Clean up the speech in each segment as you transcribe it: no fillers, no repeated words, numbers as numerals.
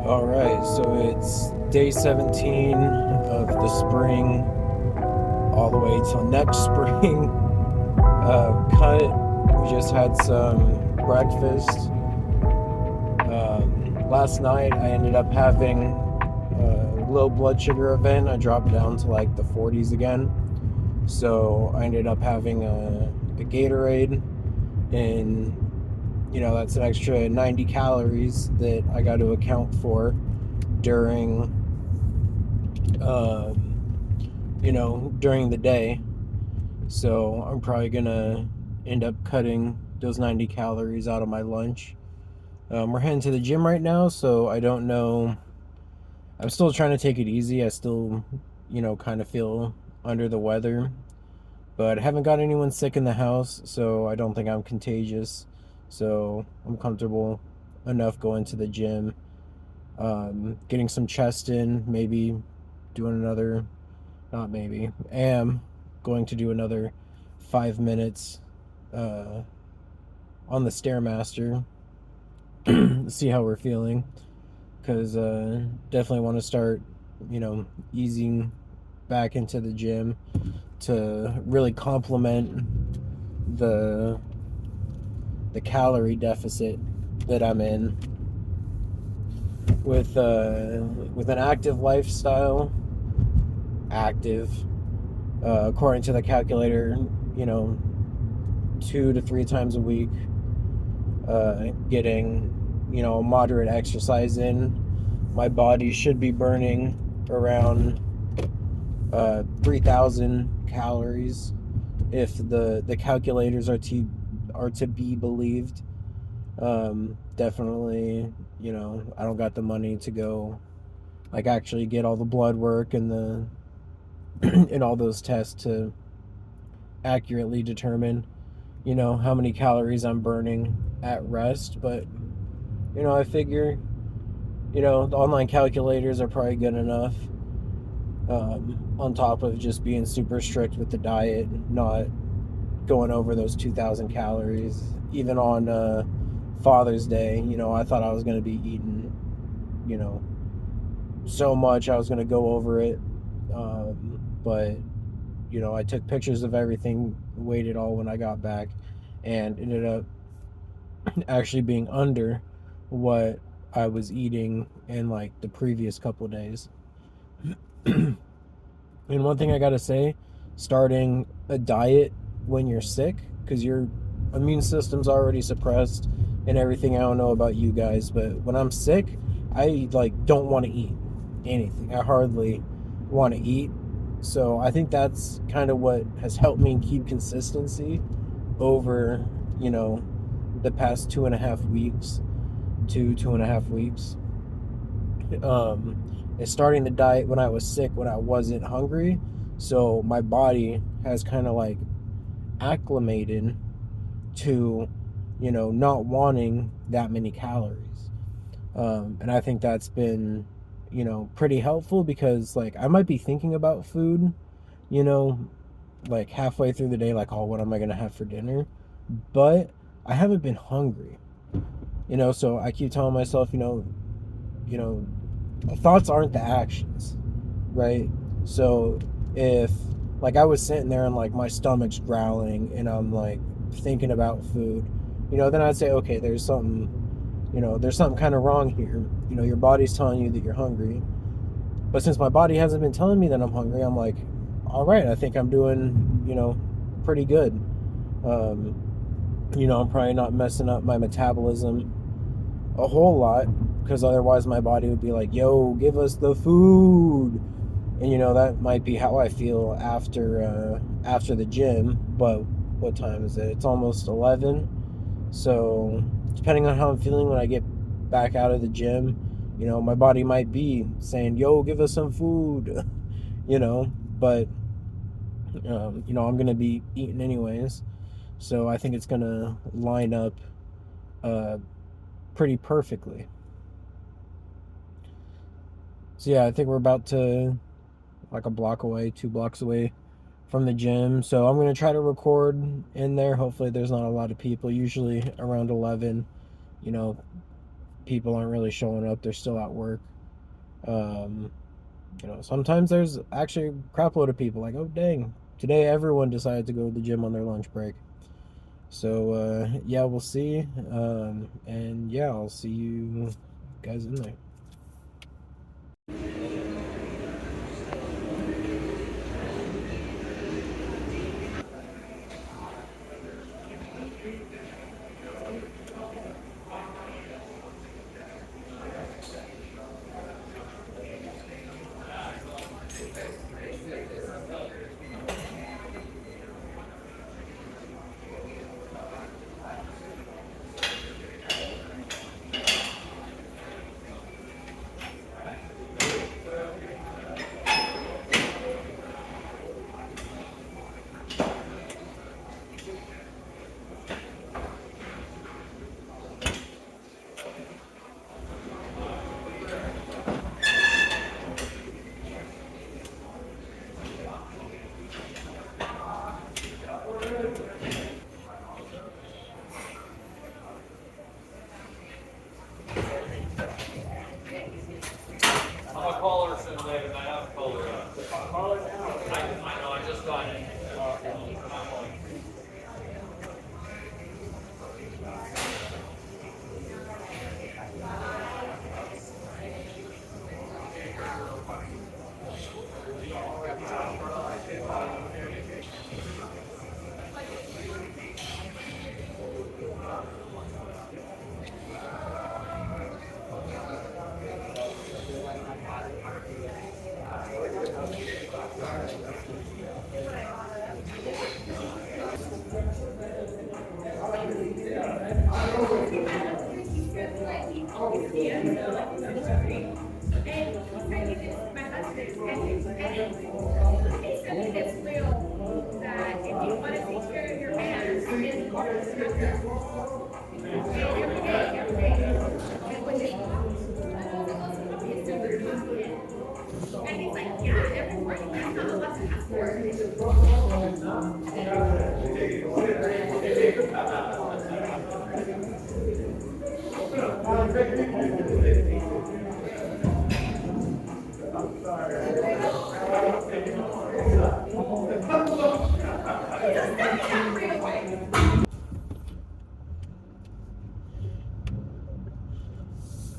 All right, so it's day 17 of the spring, all the way till next spring. Cut. We just had some breakfast. Last night, I ended up having a low blood sugar event. I dropped down to like the 40s again. So I ended up having a Gatorade, and that's an extra 90 calories that I got to account for during during the day. So I'm probably gonna end up cutting those 90 calories out of my lunch. We're heading to the gym right now, so I don't know. I'm still trying to take it easy. I still, kind of feel under the weather, but I haven't got anyone sick in the house, so I don't think I'm contagious. So I'm comfortable enough going to the gym, getting some chest in, maybe doing another, not maybe, am going to do another 5 minutes uh, on the Stairmaster, see how we're feeling. Because definitely want to start, easing back into the gym to really complement the the calorie deficit that I'm in with an active lifestyle. Active, according to the calculator, you know, 2 to 3 times a week, getting, moderate exercise in. My body should be burning around 3,000 calories if the calculators are to be believed. Definitely, I don't got the money to go like actually get all the blood work and the and all those tests to accurately determine, how many calories I'm burning at rest. But, I figure, the online calculators are probably good enough. On top of just being super strict with the diet, not going over those 2,000 calories. Even on Father's Day, I thought I was going to be eating, you know, so much I was going to go over it. But, I took pictures of everything, weighed it all when I got back, and ended up actually being under what I was eating in like the previous couple days. And one thing I gotta say, starting a diet when you're sick, because your immune system's already suppressed and everything. I don't know about you guys, but when I'm sick, I like don't want to eat anything. I hardly want to eat. So I think that's kind of what has helped me keep consistency over, the past 2.5 weeks, 2.5 weeks. Is starting the diet when I was sick, when I wasn't hungry. So my body has kind of like acclimated to, not wanting that many calories. And I think that's been, pretty helpful because like I might be thinking about food, you know, like halfway through the day, like, oh, what am I going to have for dinner? But I haven't been hungry, so I keep telling myself, you know, thoughts aren't the actions, right? So if like I was sitting there and like my stomach's growling and I'm like thinking about food, then I'd say, okay, there's something kind of wrong here. Your body's telling you that you're hungry, but since my body hasn't been telling me that I'm hungry, I'm like, all right, I think I'm doing, pretty good. Um, I'm probably not messing up my metabolism a whole lot because otherwise my body would be like, yo, give us the food. And that might be how I feel after the gym. But what time is it? It's almost 11. So depending on how I'm feeling when I get back out of the gym, my body might be saying, yo, give us some food. But I'm gonna be eating anyways. So I think it's gonna line up uh, pretty perfectly. So yeah, I think we're about to like a block away, 2 blocks away from the gym. So I'm gonna try to record in there. Hopefully there's not a lot of people. Usually around 11, you know, people aren't really showing up. They're still at work. Sometimes there's actually a crap load of people like, oh, dang, today everyone decided to go to the gym on their lunch break. So, yeah, we'll see. And yeah, I'll see you guys in there. I'm a caller soon later, and I have a caller. I know, I just got it.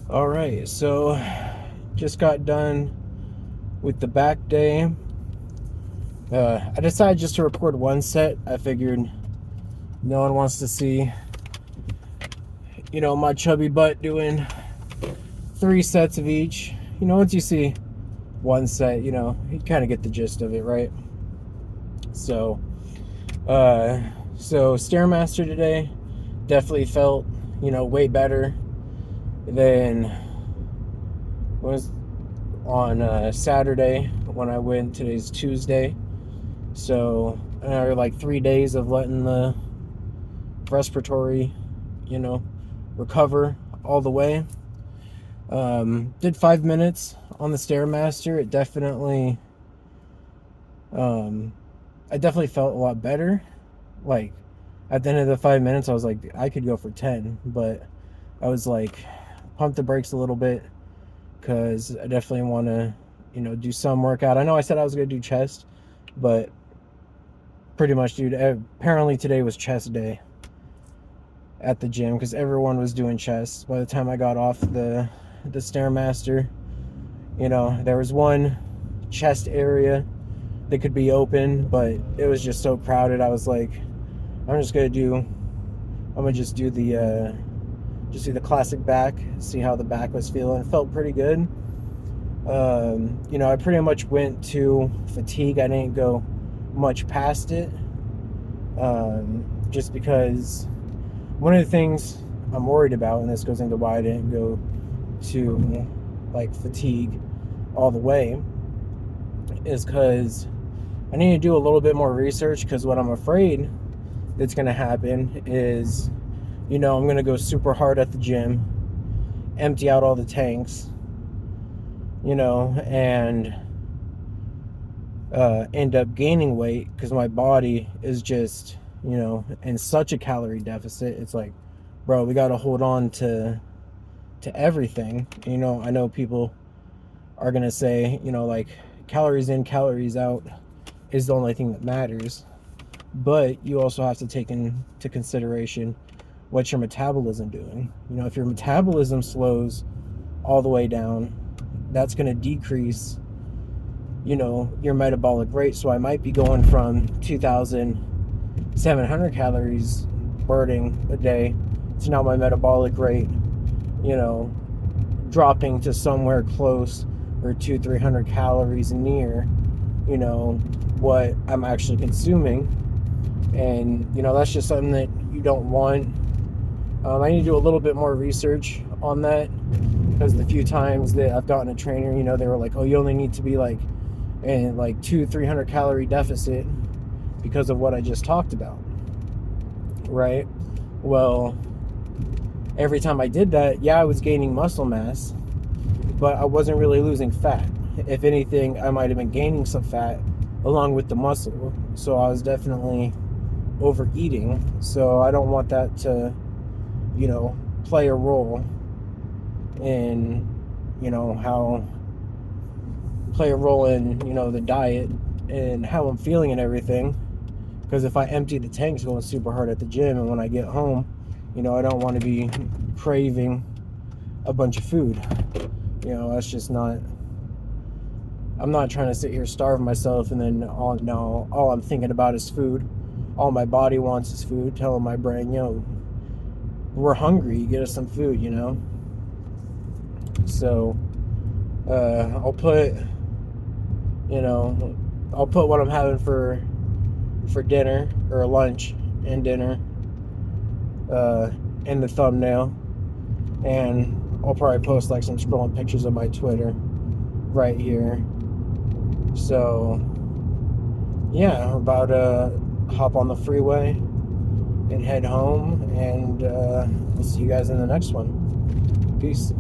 All right, so just got done with the back day. I decided just to record one set. I figured no one wants to see, my chubby butt doing 3 sets of each. Once you see one set, you kind of get the gist of it, right? So, Stairmaster today definitely felt, way better than was on Saturday when I went. Today's Tuesday. So, another like 3 days of letting the respiratory, recover all the way. Did 5 minutes on the Stairmaster. It definitely, I definitely felt a lot better. Like, at the end of the 5 minutes, I was like, I could go for 10, but I was like, pump the brakes a little bit because I definitely want to, do some workout. I know I said I was going to do chest, but pretty much, dude, apparently today was chest day at the gym because everyone was doing chest. By the time I got off the Stairmaster, there was one chest area that could be open, but it was just so crowded. I was like, I'm gonna just do the classic back, see how the back was feeling. It felt pretty good. I pretty much went to fatigue. I didn't go much past it, just because one of the things I'm worried about, and this goes into why I didn't go to like fatigue all the way, is because I need to do a little bit more research. Because what I'm afraid that's going to happen is, I'm going to go super hard at the gym, empty out all the tanks, and end up gaining weight because my body is just, in such a calorie deficit. It's like, bro, we got to hold on to to everything. You know, I know people are gonna say, you know, like calories in, calories out is the only thing that matters. But you also have to take into consideration what's your metabolism doing. You know, if your metabolism slows all the way down, that's going to decrease, you know, your metabolic rate. So I might be going from 2,700 calories burning a day to now my metabolic rate, you know, dropping to somewhere close or 200-300 calories near, you know, what I'm actually consuming. And you know, that's just something that you don't want. I need to do a little bit more research on that, because the few times that I've gotten a trainer, you know, they were like, oh, you only need to be like in like 200-300 calorie deficit because of what I just talked about, right? Well, every time I did that, yeah, I was gaining muscle mass, but I wasn't really losing fat. If anything, I might have been gaining some fat along with the muscle. So I was definitely overeating. So I don't want that to, you know, play a role in, you know, you know, the diet and how I'm feeling and everything. Because if I empty the tanks going super hard at the gym, and when I get home, you know, I don't want to be craving a bunch of food. You know, that's just not. I'm not trying to sit here starve myself and then all I'm thinking about is food. All my body wants is food. Telling my brain, yo, we're hungry. Get us some food, you know. So I'll put, you know, I'll put what I'm having for dinner or lunch and dinner in the thumbnail, and I'll probably post like some scrolling pictures of my Twitter right here. So yeah, I'm about to hop on the freeway and head home, and we'll see you guys in the next one. Peace.